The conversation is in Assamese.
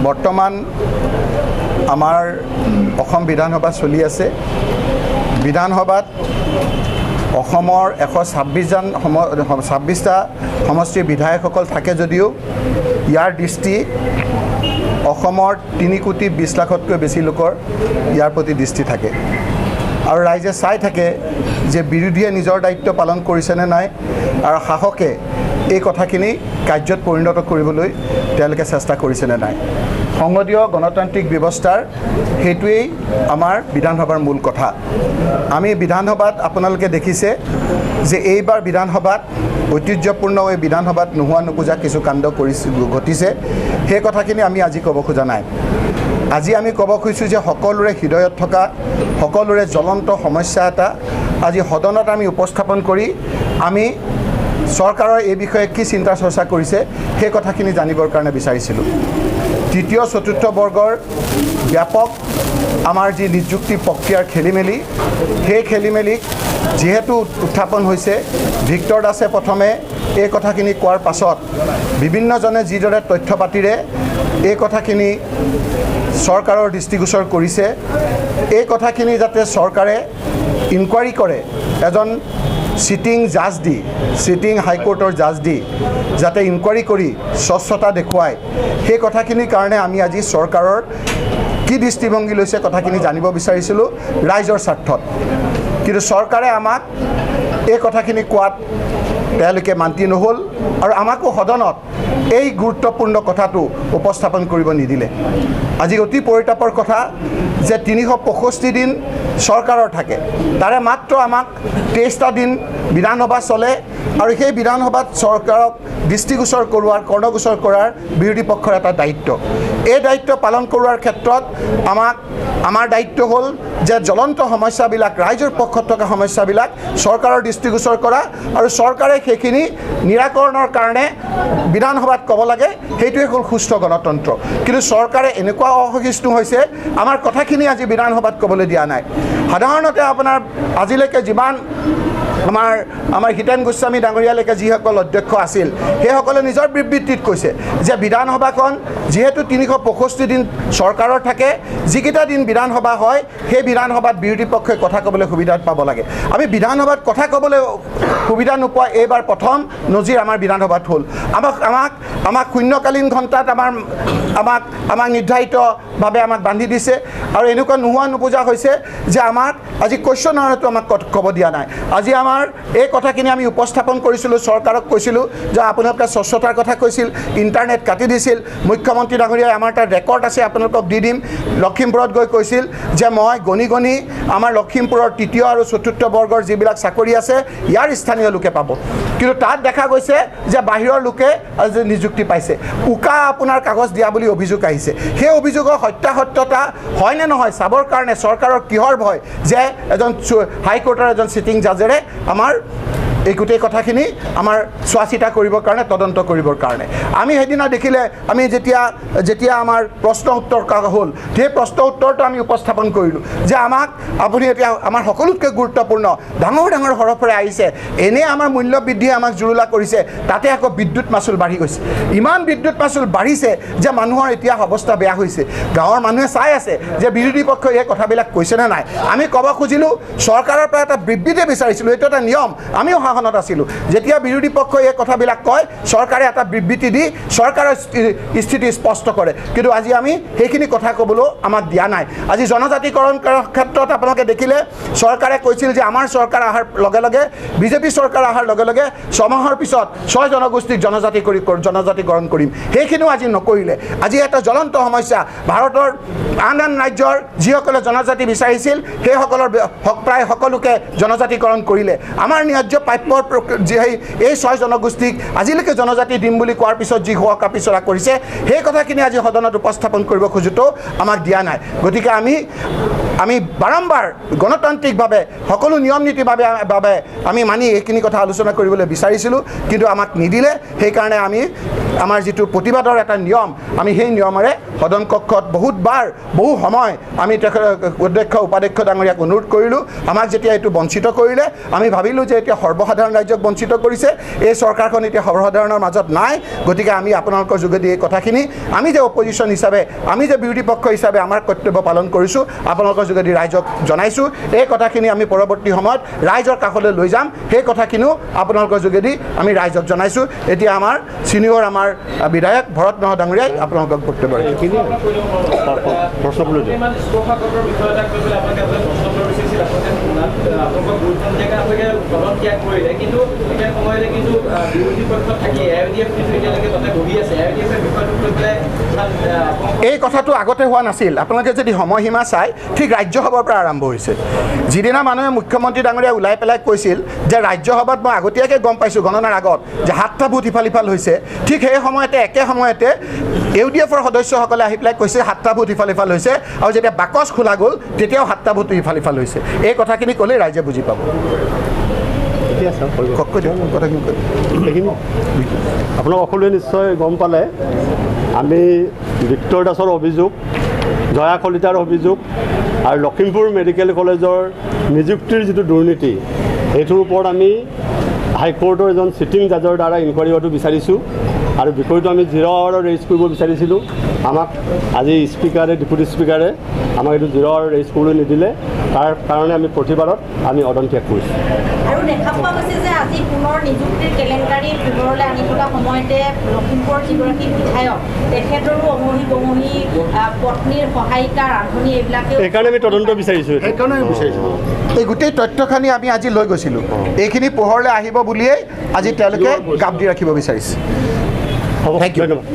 বৰ্তমান আমাৰ অসম বিধানসভা চলি আছে। বিধানসভাত অসমৰ 126টা সমষ্টিৰ বিধায়কসকল থাকে যদিও ইয়াৰ দৃষ্টি অসমৰ 3,20 লাখতকৈ বেছি লোকৰ ইয়াৰ প্ৰতি দৃষ্টি থাকে আৰু ৰাইজে চাই থাকে যে বিৰোধীয়ে নিজৰ দায়িত্ব পালন কৰিছেনে নাই আৰু শাসকে এই কথাখিনি কাৰ্যত পৰিণত কৰিবলৈ তেওঁলোকে চেষ্টা কৰিছেনে নাই। সংসদীয় গণতান্ত্ৰিক ব্যৱস্থাৰ সেইটোৱেই আমাৰ বিধানসভাৰ মূল কথা। আমি বিধানসভাত আপোনালোকে দেখিছে যে এইবাৰ বিধানসভাত ঐতিহ্যপূৰ্ণ এই বিধানসভাত নোহোৱা নোপোজা কিছু কাণ্ড ঘটিছে। সেই কথাখিনি আমি আজি ক'ব খোজা নাই। আজি আমি ক'ব খুজিছোঁ যে সকলোৰে হৃদয়ত থকা সকলোৰে জ্বলন্ত সমস্যা এটা আজি সদনত আমি উপস্থাপন কৰি আমি চৰকাৰৰ এই বিষয়ে কি চিন্তা চৰ্চা কৰিছে সেই কথাখিনি জানিবৰ কাৰণে বিচাৰিছিলোঁ। তৃতীয় চতুৰ্থ বৰ্গৰ ব্যাপক আমাৰ যি নিযুক্তি প্ৰক্ৰিয়াৰ খেলিমেলি, সেই খেলিমেলিক যিহেতু উত্থাপন হৈছে, ভিক্টৰ দাসে প্ৰথমে এই কথাখিনি কোৱাৰ পাছত বিভিন্নজনে যিদৰে তথ্য পাতিৰে এই কথাখিনি চৰকাৰৰ দৃষ্টিগোচৰ কৰিছে, এই কথাখিনি যাতে চৰকাৰে ইনকুৱাৰী কৰে, এজন সিটিং জাজ দি, সিটিং হাইকোৰ্টৰ জাজ দি যাতে ইনকুৱাৰী কৰি স্বচ্ছতা দেখুৱায়, সেই কথাখিনিৰ কাৰণে আমি আজি চৰকাৰৰ কি দৃষ্টিভংগী লৈছে কথাখিনি জানিব বিচাৰিছিলোঁ ৰাইজৰ স্বাৰ্থত। কিন্তু চৰকাৰে আমাক এই কথাখিনি কোৱাত তেওঁলোকে মান্তি নহ'ল আৰু আমাকো সদনত এই গুৰুত্বপূৰ্ণ কথাটো উপস্থাপন কৰিব নিদিলে। আজি অতি পৰিতাপৰ কথা যে 365 দিন চৰকাৰৰ থাকে, তাৰে মাত্ৰ আমাক 23টা দিন বিধানসভা চলে আৰু সেই বিধানসভাত চৰকাৰক দৃষ্টিগোচৰ কৰোৱাৰ, কৰ্ণগোচৰ কৰাৰ বিৰোধী পক্ষৰ এটা দায়িত্ব। এই দায়িত্ব পালন কৰোৱাৰ ক্ষেত্ৰত আমাৰ দায়িত্ব হ'ল যে জ্বলন্ত সমস্যাবিলাক, ৰাইজৰ পক্ষত থকা সমস্যাবিলাক চৰকাৰৰ দৃষ্টিগোচৰ কৰা আৰু চৰকাৰে সেইখিনি নিৰাকৰণৰ কাৰণে বিধানসভাত ক'ব লাগে। সেইটোৱে হ'ল সুস্থ গণতন্ত্ৰ। কিন্তু চৰকাৰে এনেকুৱা অসহিষ্ণু হৈছে, আমাৰ কথাখিনি আজি বিধানসভাত ক'বলৈ দিয়া নাই। সাধাৰণতে আপোনাৰ আজিলৈকে যিমান আমাৰ হিতেন গোস্বামী ডাঙৰীয়ালৈকে যিসকল অধ্যক্ষ আছিল, সেইসকলে নিজৰ বিবৃতিত কৈছে যে বিধানসভাখন যিহেতু 365 দিন চৰকাৰৰ থাকে, যিকেইটা দিন বিধানসভা হয় সেই বিধানসভাত বিৰোধী পক্ষই কথা ক'বলৈ সুবিধা পাব লাগে। আমি বিধানসভাত কথা ক'বলৈ সুবিধা নোপোৱা এইবাৰ প্ৰথম নজিৰ আমাৰ বিধানসভাত হ'ল। আমাক শূন্যকালীন ঘণ্টাত আমাক নিৰ্ধাৰিতভাৱে আমাক বান্ধি দিছে আৰু এনেকুৱা নোহোৱা নোপোজা হৈছে যে আমাক আজি কুৱেশ্যন আৱাৰতো আমাক ক'ব দিয়া নাই। আজি আমাৰ এই কথাখিনি আমি উপস্থাপন কৰিছিলোঁ, চৰকাৰক কৈছিলোঁ যে আপোনালোকে স্বচ্ছতাৰ কথা কৈছিল, ইণ্টাৰনেট কাটি দিছিল। মুখ্যমন্ত্ৰী ডাঙৰীয়াই আমাৰ তাত ৰেকৰ্ড আছে, আপোনালোকক দি দিম। লখিমপুৰত গৈ কৈছিল যে মই গণি আমাৰ লখিমপুৰৰ 3য় আৰু 4ৰ্থ বৰ্গৰ যিবিলাক চাকৰি আছে ইয়াৰ স্থানীয় লোকে পাব, কিন্তু তাত দেখা গৈছে যে বাহিৰৰ লোকে আজি নিযুক্তি পাইছে। উকা আপোনাৰ কাগজ দিয়া বুলি অভিযোগ আহিছে। সেই অভিযোগৰ সত্যাসত্যতা হয় নে নহয় চাবৰ কাৰণে চৰকাৰৰ কিহৰ ভয় যে এজন হাইকোৰ্টৰ এজন সিটিং জাজেৰে আমাৰ এই গোটেই কথাখিনি আমাৰ চোৱা চিতা কৰিবৰ কাৰণে, তদন্ত কৰিবৰ কাৰণে। আমি সেইদিনা দেখিলে আমি যেতিয়া আমাৰ প্ৰশ্ন উত্তৰ হ'ল, সেই প্ৰশ্ন উত্তৰটো আমি উপস্থাপন কৰিলোঁ যে আপুনি এতিয়া আমাৰ সকলোতকৈ গুৰুত্বপূৰ্ণ ডাঙৰ হৰফৰে আহিছে, এনে আমাৰ মূল্য বৃদ্ধিয়ে আমাক জুৰুলা কৰিছে, তাতে আকৌ বিদ্যুৎ মাচুল বাঢ়ি গৈছে। ইমান বিদ্যুৎ মাচুল বাঢ়িছে যে মানুহৰ এতিয়া অৱস্থা বেয়া হৈছে। গাঁৱৰ মানুহে চাই আছে যে বিৰোধী পক্ষই এই কথাবিলাক কৈছেনে নাই। আমি ক'ব খুজিলোঁ, চৰকাৰৰ পৰা এটা বিবৃতি বিচাৰিছিলোঁ, এইটো এটা নিয়ম। আমিও শাসনত আছিলোঁ, যেতিয়া বিৰোধী পক্ষই এই কথাবিলাক কয় চৰকাৰে এটা বিবৃতি দি চৰকাৰৰ স্থিতি স্পষ্ট কৰে, কিন্তু আজি আমি সেইখিনি কথা ক'বলৈ আমাক দিয়া নাই। আজি জনজাতিকৰণ ক্ষেত্ৰত আপোনালোকে দেখিলে চৰকাৰে কৈছিল যে আমাৰ চৰকাৰ অহাৰ লগে লগে, বিজেপি চৰকাৰ অহাৰ লগে লগে 6 মাহৰ পিছত 6 জনগোষ্ঠীক জনজাতিকৰণ কৰিম, সেইখিনিও আজি নকৰিলে। আজি এটা জ্বলন্ত সমস্যা, ভাৰতৰ আন ৰাজ্যৰ যিসকলে জনজাতি বিচাৰিছিল সেইসকলৰ প্ৰায় সকলোকে জনজাতিকৰণ কৰিলে। আমাৰ ন্যায্য প্ৰাপ্যৰ এই 6 জনগোষ্ঠীক আজিলৈকে জনজাতি দিম বুলি কোৱাৰ পিছত যি হোৱা কাপিচৰা কৰিছে, সেই কথাখিনি আজি সদনত উপস্থাপন কৰিব খোজোঁতেও আমাক দিয়া নাই। গতিকে আমি বাৰম্বাৰ গণতান্ত্ৰিকভাৱে সকলো নিয়ম নীতিৰ বাবে আমি মানি এইখিনি কথা আলোচনা কৰিবলৈ বিচাৰিছিলোঁ, কিন্তু আমাক নিদিলে। সেইকাৰণে আমি আমাৰ যিটো প্ৰতিবাদৰ এটা নিয়ম, আমি সেই নিয়মেৰে সদন কক্ষত বহুতবাৰ বহু সময় আমি অধ্যক্ষ উপাধ্যক্ষ ডাঙৰীয়াক অনুৰোধ কৰিলোঁ। আমাক যেতিয়া এইটো বঞ্চিত কৰিলে, আমি ভাবিলোঁ যে এতিয়া সৰ্বসাধাৰণ ৰাইজক বঞ্চিত কৰিছে, এই চৰকাৰখন এতিয়া সৰ্বসাধাৰণৰ মাজত নাই। গতিকে আমি আপোনালোকৰ যোগেদি এই কথাখিনি, আমি যে অপজিশ্যন হিচাপে, আমি যে বিৰোধী পক্ষ হিচাপে আমাৰ কৰ্তব্য পালন কৰিছোঁ, আপোনালোকৰ যোগেদি ৰাইজক জনাইছোঁ। এই কথাখিনি আমি পৰৱৰ্তী সময়ত ৰাইজৰ কাষলৈ লৈ যাম, সেই কথাখিনিও আপোনালোকৰ যোগেদি আমি ৰাইজক জনাইছোঁ। এতিয়া আমাৰ ছিনিয়ৰ আমাৰ বিধায়ক ভৰত নৰহ ডাঙৰীয়াই আপোনালোকক বক্তব্য ৰাখিব। এই কথাটো আগতে হোৱা নাছিল। আপোনালোকে যদি সময়সীমা চাই, ঠিক ৰাজ্যসভাৰ পৰা আৰম্ভ হৈছে। যিদিনা মানুহে মুখ্যমন্ত্ৰী ডাঙৰীয়া ওলাই পেলাই কৈছিল যে ৰাজ্যসভাত মই আগতীয়াকৈ গম পাইছোঁ গণনাৰ আগত যে 7টা ভোট ইফাল সিফাল হৈছে, ঠিক সেই সময়তে একে সময়তে UDFৰ সদস্যসকলে আহি পেলাই কৈছে 7টা ভোট ইফাল সিফাল হৈছে, আৰু যেতিয়া বাকচ খোলা গ'ল তেতিয়াও 7টা ভোট ইফাল সিফাল হৈছে। এই কথাখিনি ক'লেই ৰাইজে বুজি পাব। আপোনাক সকলোৱে নিশ্চয় গম পালে, আমি বিক্টৰ দাসৰ অভিযোগ, জয়া কলিতাৰ অভিযোগ আৰু লখিমপুৰ মেডিকেল কলেজৰ নিযুক্তিৰ যিটো দুৰ্নীতি, সেইটোৰ ওপৰত আমি হাইকোৰ্টৰ এজন ছিটিং জাজৰ দ্বাৰা ইনকুৱাৰী হোৱাটো বিচাৰিছোঁ। আৰু বিষয়টো আমি 0 আৱাৰত ৰেইজ কৰিব বিচাৰিছিলোঁ। আমাক আজি স্পীকাৰে, ডেপুটি স্পীকাৰে আমাক এইটো 0 আৱাৰত ৰেইজ কৰিবলৈ নিদিলে। তাৰ কাৰণে আমি প্ৰতিবাদত আমি সদন ত্যাগ কৰিছোঁ। আৰু দেখা পোৱা গৈছে যে আজি পুনৰ নিযুক্তিৰ কেলেংকাৰী পোহৰলৈ আনি থকা সময়তে লখিমপুৰৰ যিগৰাকী বিধায়ক, তেখেতৰো অমহি বমহি পত্নীৰ সহায়িকা, ৰান্ধনী এইবিলাকে, সেইকাৰণে আমি তদন্ত বিচাৰিছোঁ। এই গোটেই তথ্যখিনি আমি আজি লৈ গৈছিলোঁ। এইখিনি পোহৰলৈ আহিব বুলিয়েই আজি তেওঁলোকে গাপ দি ৰাখিব বিচাৰিছে। হ'ব, ধন্যবাদ।